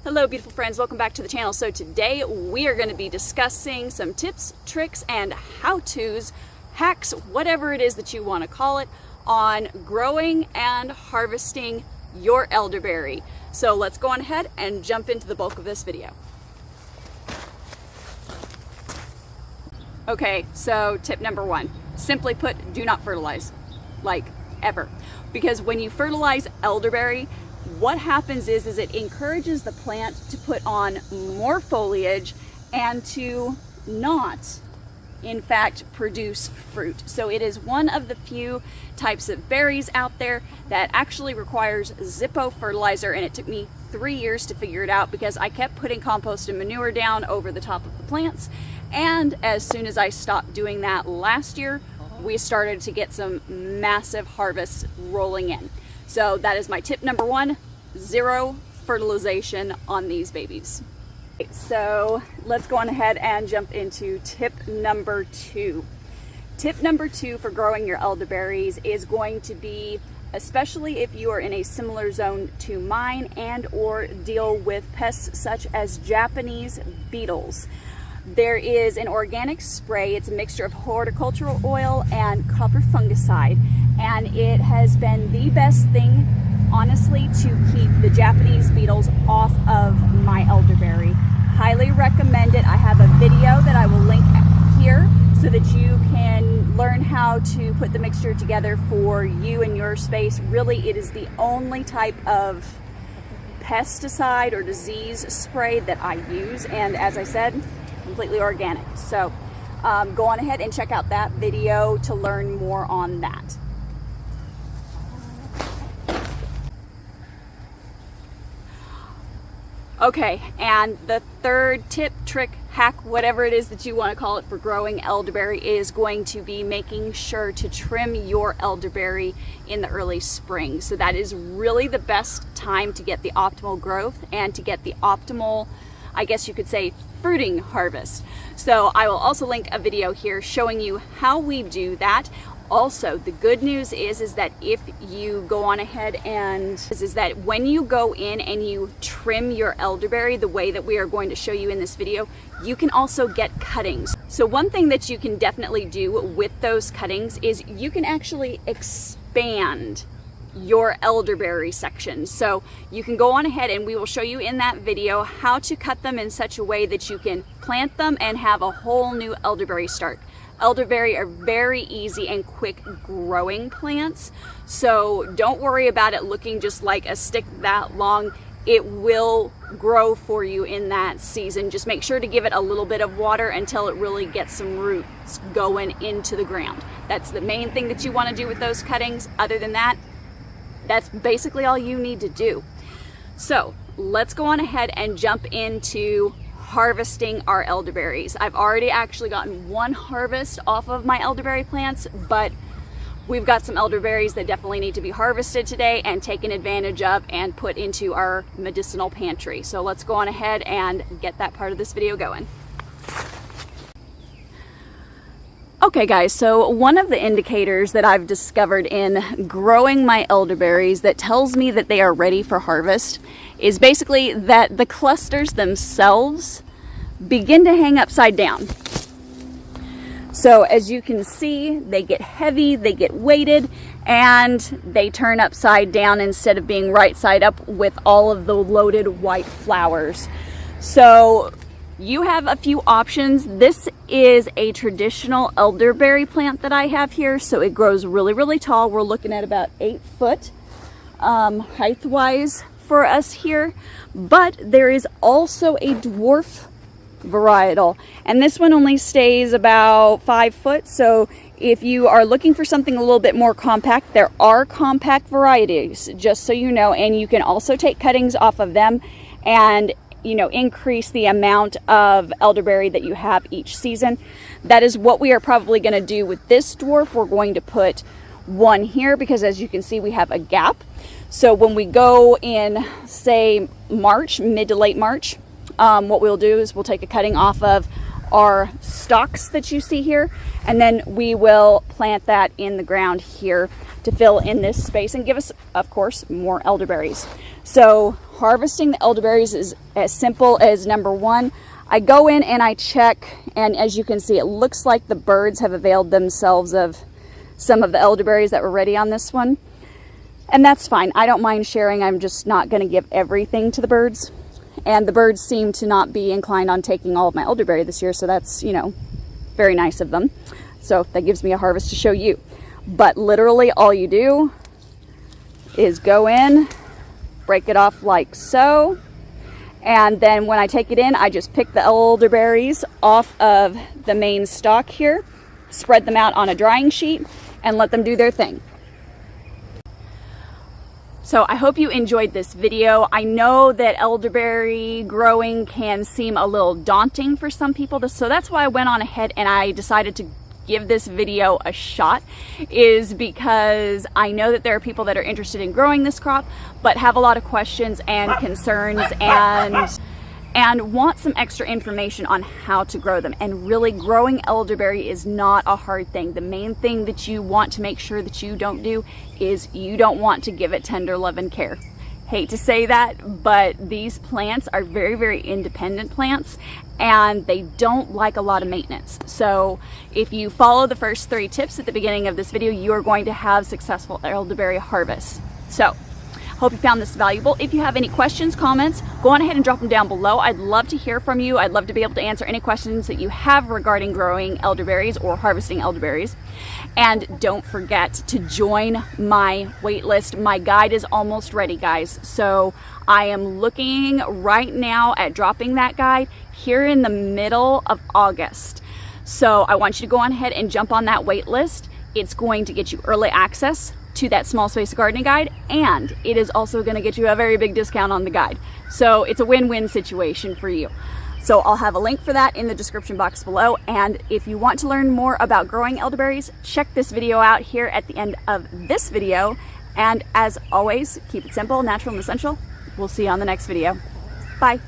Hello beautiful friends, welcome back to the channel. So today we are going to be discussing some tips, tricks, and how-tos, hacks, whatever it is that you want to call it, on growing and harvesting your elderberry. So let's go on ahead and jump into the bulk of this video. Okay, so tip number one, simply put, do not fertilize, like ever. Because when you fertilize elderberry, what happens is it encourages the plant to put on more foliage and to not, in fact, produce fruit. So it is one of the few types of berries out there that actually requires Zippo fertilizer, and it took me 3 years to figure it out because I kept putting compost and manure down over the top of the plants. And as soon as I stopped doing that last year, we started to get some massive harvests rolling in. So that is my tip number one, zero fertilization on these babies. So let's go on ahead and jump into tip number two. Tip number two for growing your elderberries is going to be, especially if you are in a similar zone to mine and or deal with pests such as Japanese beetles. There is an organic spray. It's a mixture of horticultural oil and copper fungicide, and it has been the best thing, honestly, to keep the Japanese beetles off of my elderberry. Highly recommend it. I have a video that I will link here so that you can learn how to put the mixture together for you and your space. Really, it is the only type of pesticide or disease spray that I use, and as I said, completely organic. So go on ahead and check out that video to learn more on that. Okay, and the third tip, trick, hack, whatever it is that you want to call it for growing elderberry is going to be making sure to trim your elderberry in the early spring. So that is really the best time to get the optimal growth and to get the optimal, I guess you could say, fruiting harvest. So I will also link a video here showing you how we do that. Also, the good news is that if you go on ahead and is that when you go in and you trim your elderberry the way that we are going to show you in this video, you can also get cuttings. So one thing that you can definitely do with those cuttings is you can actually expand your elderberry section. So you can go on ahead and we will show you in that video how to cut them in such a way that you can plant them and have a whole new elderberry start. Elderberry are very easy and quick growing plants, so don't worry about it looking just like a stick that long. It will grow for you in that season. Just make sure to give it a little bit of water until it really gets some roots going into the ground. That's the main thing that you want to do with those cuttings. Other than that, that's basically all you need to do. So let's go on ahead and jump into harvesting our elderberries. I've already actually gotten one harvest off of my elderberry plants, but we've got some elderberries that definitely need to be harvested today and taken advantage of and put into our medicinal pantry. So let's go on ahead and get that part of this video going. Okay guys, so one of the indicators that I've discovered in growing my elderberries that tells me that they are ready for harvest is basically that the clusters themselves begin to hang upside down. So as you can see, they get heavy, they get weighted, and they turn upside down instead of being right side up with all of the loaded white flowers. So you have a few options. This is a traditional elderberry plant that I have here, so it grows really, really tall. We're looking at about 8 foot height-wise for us here, but there is also a dwarf varietal, and this one only stays about 5 foot. So if you are looking for something a little bit more compact, there are compact varieties, just so you know, and you can also take cuttings off of them and increase the amount of elderberry that you have each season. That is what we are probably going to do with this dwarf. We're going to put one here because, as you can see, we have a gap. So when we go in, say, March, mid to late March, what we'll do is we'll take a cutting off of our stalks that you see here, and then we will plant that in the ground here to fill in this space and give us, of course, more elderberries. So harvesting the elderberries is as simple as number one, I go in and I check, and as you can see, it looks like the birds have availed themselves of some of the elderberries that were ready on this one. And that's fine. I don't mind sharing. I'm just not going to give everything to the birds. And the birds seem to not be inclined on taking all of my elderberry this year, so that's, you know, very nice of them. So that gives me a harvest to show you. But literally all you do is go in, break it off like so, and then when I take it in, I just pick the elderberries off of the main stalk here, spread them out on a drying sheet, and let them do their thing. So I hope you enjoyed this video. I know that elderberry growing can seem a little daunting for some people, so that's why I went on ahead and I decided to give this video a shot, is because I know that there are people that are interested in growing this crop but have a lot of questions and concerns and want some extra information on how to grow them. And really, growing elderberry is not a hard thing. The main thing that you want to make sure that you don't do is you don't want to give it tender love and care. Hate to say that, but these plants are very, very independent plants and they don't like a lot of maintenance. So if you follow the first 3 tips at the beginning of this video, you are going to have successful elderberry harvests. So hope you found this valuable. If you have any questions, comments, go on ahead and drop them down below. I'd love to hear from you. I'd love to be able to answer any questions that you have regarding growing elderberries or harvesting elderberries. And don't forget to join my wait list. My guide is almost ready, guys. So I am looking right now at dropping that guide here in the middle of August. So I want you to go on ahead and jump on that wait list. It's going to get you early access to that small space gardening guide, and it is also going to get you a very big discount on the guide. So it's a win-win situation for you. So I'll have a link for that in the description box below. And if you want to learn more about growing elderberries, check this video out here at the end of this video. And as always, keep it simple, natural, and essential. We'll see you on the next video. Bye.